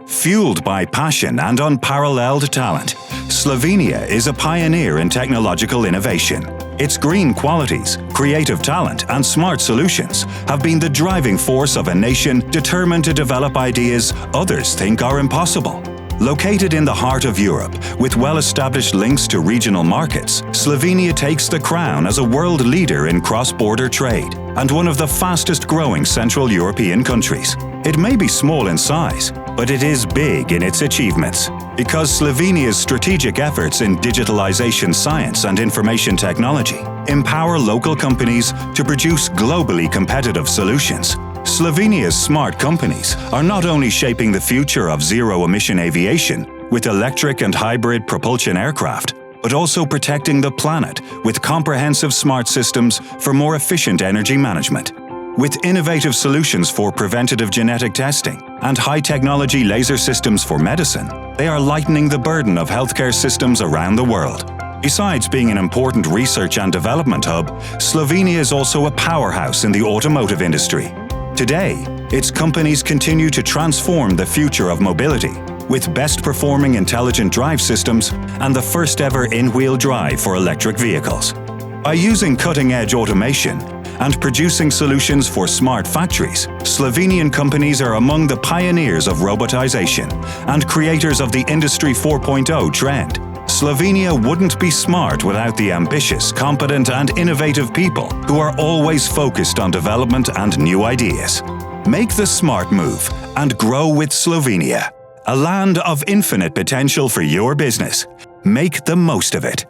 Fueled by passion and unparalleled talent, Slovenia is a pioneer in technological innovation. Its green qualities, creative talent, and smart solutions have been the driving force of a nation determined to develop ideas others think are impossible. Located in the heart of Europe, with well-established links to regional markets, Slovenia takes the crown as a world leader in cross-border trade and one of the fastest-growing Central European countries. It may be small in size, but it is big in its achievements, because Slovenia's strategic efforts in digitalization, science, and information technology empower local companies to produce globally competitive solutions. Slovenia's smart companies are not only shaping the future of zero-emission aviation with electric and hybrid propulsion aircraft, but also protecting the planet with comprehensive smart systems for more efficient energy management. With innovative solutions for preventative genetic testing and high-technology laser systems for medicine, they are lightening the burden of healthcare systems around the world. Besides being an important research and development hub, Slovenia is also a powerhouse in the automotive industry. Today, its companies continue to transform the future of mobility with best-performing intelligent drive systems and the first-ever in-wheel drive for electric vehicles. By using cutting-edge automation and producing solutions for smart factories, Slovenian companies are among the pioneers of robotization and creators of the Industry 4.0 trend. Slovenia wouldn't be smart without the ambitious, competent, and innovative people who are always focused on development and new ideas. Make the smart move and grow with Slovenia, a land of infinite potential for your business. Make the most of it.